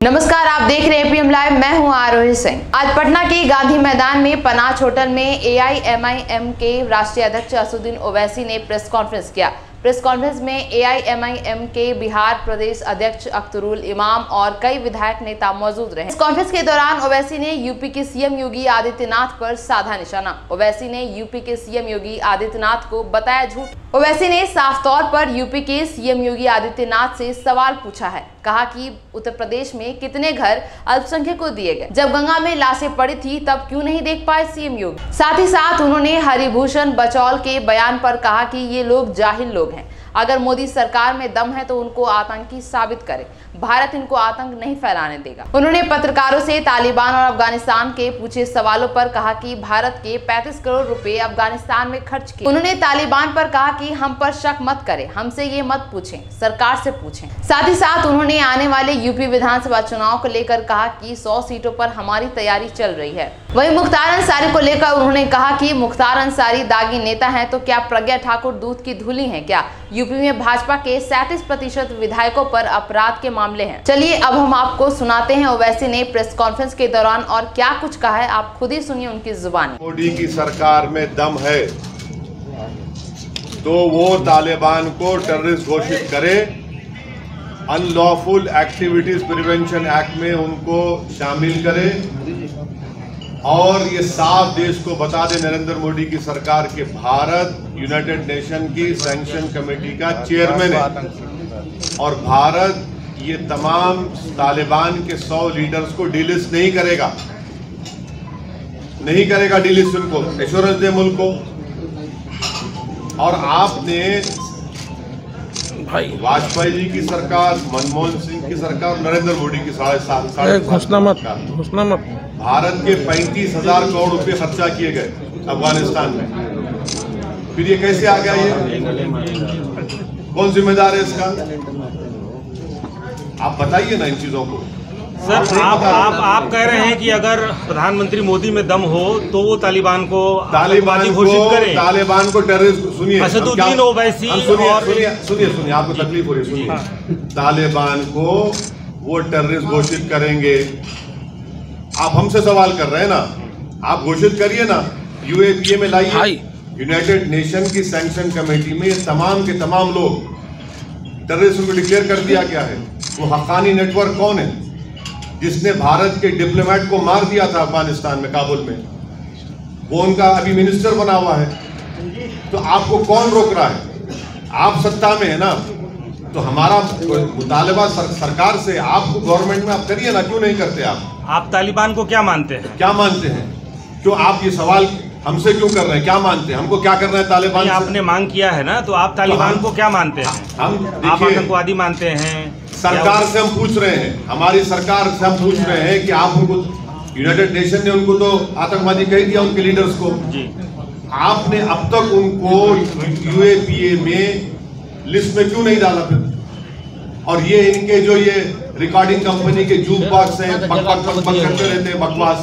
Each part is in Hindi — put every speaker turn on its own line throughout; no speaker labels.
नमस्कार, आप देख रहे हैं पीएम लाइव। मैं हूं आरोही सिंह। आज पटना के गांधी मैदान में पनाज होटल में एआईएमआईएम के राष्ट्रीय अध्यक्ष असदुद्दीन ओवैसी ने प्रेस कॉन्फ्रेंस किया। प्रेस कॉन्फ्रेंस में एआईएमआईएम के बिहार प्रदेश अध्यक्ष अख्तरुल इमाम और कई विधायक नेता मौजूद रहे। इस कॉन्फ्रेंस के दौरान ओवैसी ने यूपी के सीएम योगी आदित्यनाथ पर साधा निशाना। ओवैसी ने यूपी के सीएम योगी आदित्यनाथ को बताया झूठ। ओवैसी ने साफ तौर पर यूपी के सीएम योगी आदित्यनाथ से सवाल पूछा है। कहा कि उत्तर प्रदेश में कितने घर अल्पसंख्यक को दिए गए? जब गंगा में लाशें पड़ी थी तब क्यों नहीं देख पाए सीएम योगी? साथ ही साथ उन्होंने हरिभूषण बचौल के बयान पर कहा कि ये लोग जाहिल लोग हैं। अगर मोदी सरकार में दम है तो उनको आतंकी साबित करे। भारत इनको आतंक नहीं फैलाने देगा। उन्होंने पत्रकारों से तालिबान और अफगानिस्तान के पूछे सवालों पर कहा कि भारत के 35 करोड़ रुपए अफगानिस्तान में खर्च किए। उन्होंने तालिबान पर कहा कि हम पर शक मत करें, हमसे ये मत पूछें, सरकार से पूछें। साथ ही साथ उन्होंने आने वाले यूपी विधानसभा चुनाव को लेकर कहा कि 100 सीटों पर हमारी तैयारी चल रही है। वहीं मुख्तार अंसारी को लेकर उन्होंने कहा कि मुख्तार अंसारी दागी नेता है तो क्या प्रज्ञा ठाकुर दूध की धूली है क्या? यूपी में भाजपा के 37% विधायकों पर अपराध के मामले हैं। चलिए अब हम आपको सुनाते हैं ओवैसी ने प्रेस कॉन्फ्रेंस के दौरान और क्या कुछ कहा है, आप खुद ही सुनिए उनकी जुबानी।
मोदी की सरकार में दम है तो वो तालिबान को टेररिस्ट घोषित करे, अनलॉफुल एक्टिविटीज प्रिवेंशन एक्ट में उनको शामिल करे और ये साफ देश को बता दे नरेंद्र मोदी की सरकार के भारत यूनाइटेड नेशन की सैंक्शन कमेटी का चेयरमैन है और भारत ये तमाम तालिबान के 100 लीडर्स को डिलिस्ट नहीं करेगा डिलिस्ट, उनको एश्योरेंस दे मुल्क को। और आपने वाजपेयी जी की सरकार, मनमोहन सिंह की सरकार, नरेंद्र मोदी की साढ़े घोषणा मत भारत के 35,000 करोड़ रुपए खर्चा किए गए अफगानिस्तान में। फिर ये कैसे आ गया? ये कौन जिम्मेदार है इसका? आप बताइए ना इन चीजों को।
सर, आप कह रहे हैं कि अगर प्रधानमंत्री मोदी में दम हो तो वो तालिबान को घोषित करें,
तालिबान को टेररिस्ट। सुनिए
असदुद्दीन ओवैसी,
सुनिए आपको तकलीफ हो रही है, सुनिए। तालिबान को वो टेररिस्ट घोषित करेंगे। आप हमसे सवाल कर रहे हैं ना, आप घोषित करिए ना, यूएपीए में लाइए। यूनाइटेड नेशन की सैंक्शन कमेटी में तमाम के तमाम लोग टेररिस्ट को डिक्लेयर कर दिया गया है। वो हक्कानी नेटवर्क कौन है जिसने भारत के डिप्लोमेट को मार दिया था अफगानिस्तान में, काबुल में? वो उनका अभी मिनिस्टर बना हुआ है। तो आपको कौन रोक रहा है? आप सत्ता में है ना, तो हमारा मुतालबा सरकार से, आपको गवर्नमेंट में आप करिए ना, क्यों नहीं करते आप
तालिबान को क्या मानते हैं?
क्यों आप ये सवाल हमसे क्यों कर रहे हैं? क्या मानते हैं? हमको क्या करना है तालिबान?
आपने मांग किया है ना, तो आप तालिबान को क्या मानते हैं? आप आतंकवादी मानते हैं?
सरकार से हम पूछ रहे हैं, हमारी सरकार से हम पूछ रहे हैं कि आप उनको, यूनाइटेड नेशन ने उनको तो आतंकवादी कह दिया, उनके लीडर्स को। आपने अब तक उनको यूएपीए में लिस्ट में क्यों नहीं डाला फिर? और ये इनके जो ये रिकॉर्डिंग कंपनी के जूक बॉक्स हैं, बकवास करते रहते हैं, बकवास।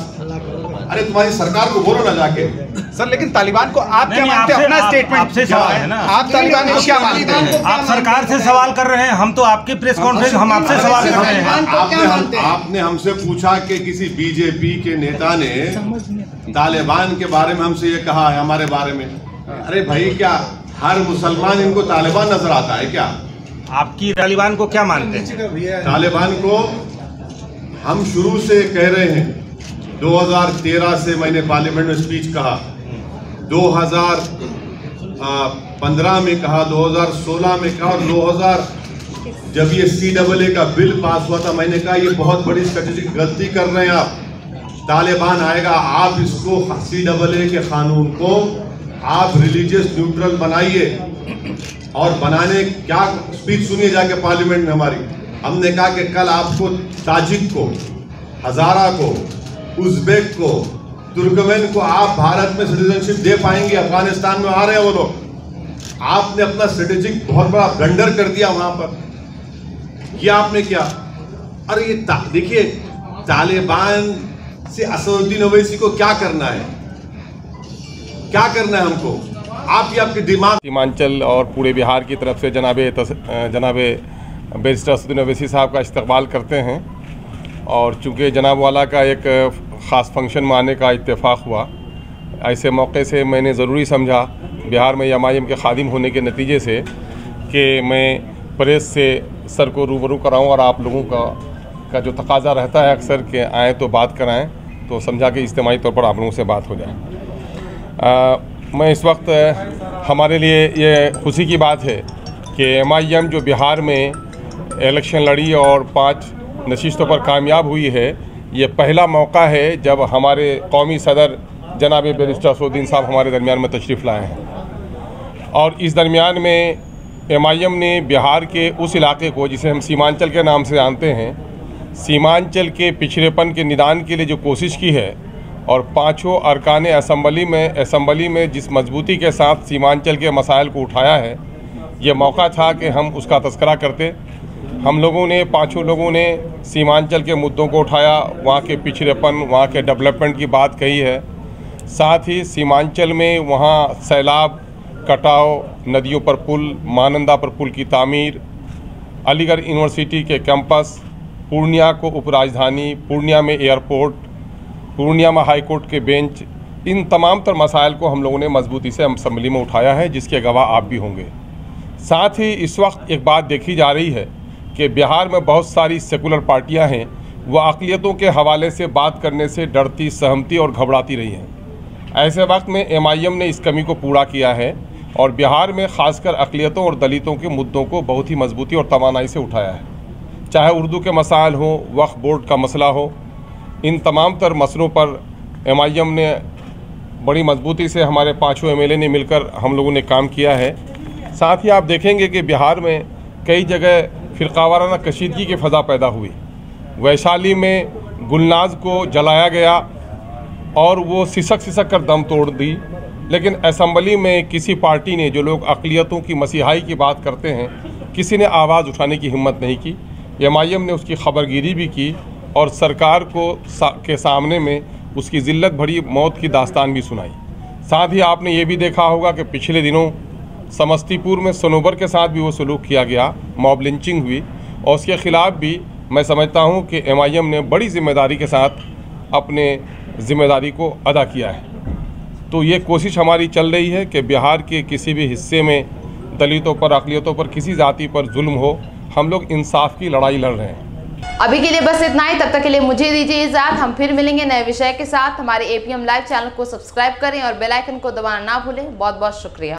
अरे तुम्हारी सरकार को बोलो ना जाके।
सर, लेकिन तालिबान को आप क्या मानते हैं? अपना स्टेटमेंट
आपसे सवाल है ना,
आप तालिबान को क्या मानते हैं?
आप सरकार से सवाल कर रहे हैं, हम तो आपके प्रेस कॉन्फ्रेंस, हम आपसे सवाल कर रहे हैं।
आपने हमसे पूछा कि किसी बीजेपी के नेता ने तालिबान के बारे में हमसे ये कहा है हमारे बारे में। अरे भाई, क्या हर मुसलमान इनको तालिबान नजर आता है क्या?
आपकी तालिबान को क्या मानते हैं?
तालिबान को हम शुरू से कह रहे हैं। 2013 से मैंने पार्लियामेंट में स्पीच कहा, 2015 में कहा, 2016 में कहा, और 2000 जब ये CAA का बिल पास हुआ था, मैंने कहा ये बहुत बड़ी स्ट्रेटेजिक गलती कर रहे हैं आप। तालिबान आएगा, आप इसको CAA के कानून को आप रिलीजियस न्यूट्रल बनाइए। और बनाने क्या स्पीच सुनिए जाके पार्लियामेंट में हमारी। हमने कहा कि कल आपको ताजिक को, हजारा को, उज़्बेक को, तुर्कमेन को आप भारत में सिटीजनशिप दे पाएंगे? अफगानिस्तान में आ रहे हैं वो लोग। आपने अपना स्ट्रेटेजिक बहुत बड़ा ब्लंडर कर दिया वहां पर। ये आपने क्या? अरे ये देखिए, तालिबान से असदुद्दीन ओवैसी को क्या करना है? क्या करना है हमको? आप ही आपके दिमाग।
सीमांचल और पूरे बिहार की तरफ से जनाबे बैरिस्टर असदुद्दीन ओवैसी साहब का इस्तकबाल करते हैं और चूँकि जनाब वाला का एक ख़ास फंक्शन में आने का इत्तेफाक हुआ, ऐसे मौके से मैंने ज़रूरी समझा बिहार में MIM के खादिम होने के नतीजे से कि मैं प्रेस से सर को रूबरू कराऊं और आप लोगों का जो तकाजा रहता है अक्सर कि आएँ तो बात कराएं, तो समझा कि इज्तिमाई तौर पर आप लोगों से बात हो जाए। मैं इस वक्त हमारे लिए ये खुशी की बात है कि MIM जो बिहार में इलेक्शन लड़ी और 5 नशिस्तों पर कामयाब हुई है, ये पहला मौका है जब हमारे कौमी सदर जनाब बैरिस्टर असदुद्दीन साहब हमारे दरमियान में तशरीफ़ लाए हैं। और इस दरमियान में MIM ने बिहार के उस इलाके को जिसे हम सीमांचल के नाम से जानते हैं, सीमांचल के पिछड़ेपन के निदान के लिए जो कोशिश की है और 5 अरकान असम्बली में जिस मजबूती के साथ सीमांचल के मसाइल को उठाया है, ये मौका था कि हम उसका तज़किरा करते। हम लोगों ने 5 लोगों ने सीमांचल के मुद्दों को उठाया, वहाँ के पिछड़ेपन, वहाँ के डेवलपमेंट की बात कही है। साथ ही सीमांचल में वहाँ सैलाब, कटाव, नदियों पर पुल, महानंदा पर पुल की तामीर, अलीगढ़ यूनिवर्सिटी के कैंपस, पूर्णिया को उपराजधानी, पूर्णिया में एयरपोर्ट, पूर्णिया में हाई कोर्ट के बेंच, इन तमाम तर मसाइल को हम लोगों ने मजबूती से असम्बली में उठाया है, जिसके गवाह आप भी होंगे। साथ ही इस वक्त एक बात देखी जा रही है कि बिहार में बहुत सारी सेकुलर पार्टियां हैं, वह अक़लियतों के हवाले से बात करने से डरती, सहमती और घबराती रही हैं। ऐसे वक्त में MIM ने इस कमी को पूरा किया है और बिहार में ख़ासकर अक़लियतों और दलितों के मुद्दों को बहुत ही मजबूती और तवानाई से उठाया है। चाहे उर्दू के मसाइल हो, वक्फ बोर्ड का मसला हो, इन तमाम तर मसलों पर MIM ने बड़ी मजबूती से हमारे 5 MLA ने मिलकर हम लोगों ने काम किया है। साथ ही आप देखेंगे कि बिहार में कई जगह फ़िरक़ावाराना कशीदगी की फ़ज़ा पैदा हुई। वैशाली में गुलनाज को जलाया गया और वो सिसक कर दम तोड़ दी, लेकिन असम्बली में किसी पार्टी ने, जो लोग अक़लियतों की मसीहाई की बात करते हैं, किसी ने आवाज़ उठाने की हिम्मत नहीं की। MIM ने उसकी खबरगिरी भी की और सरकार के सामने में उसकी ज़िल्लत भरी मौत की दास्तान भी सुनाई। साथ ही आपने ये भी देखा होगा कि पिछले दिनों समस्तीपुर में सनोबर के साथ भी वो सलूक किया गया, मॉब लिंचिंग हुई, और उसके ख़िलाफ़ भी मैं समझता हूँ कि MIM ने बड़ी ज़िम्मेदारी के साथ अपने ज़िम्मेदारी को अदा किया है। तो ये कोशिश हमारी चल रही है कि बिहार के किसी भी हिस्से में दलितों पर, अक़लियतों पर, किसी जाति पर जुल्म हो, हम लोग इंसाफ की लड़ाई लड़ रहे हैं।
अभी के लिए बस इतना ही। तब तक के लिए मुझे दीजिए इजाज़त। हम फिर मिलेंगे नए विषय के साथ। हमारे APM लाइव चैनल को सब्सक्राइब करें और बेल आइकन को दबाना ना भूलें। बहुत बहुत शुक्रिया।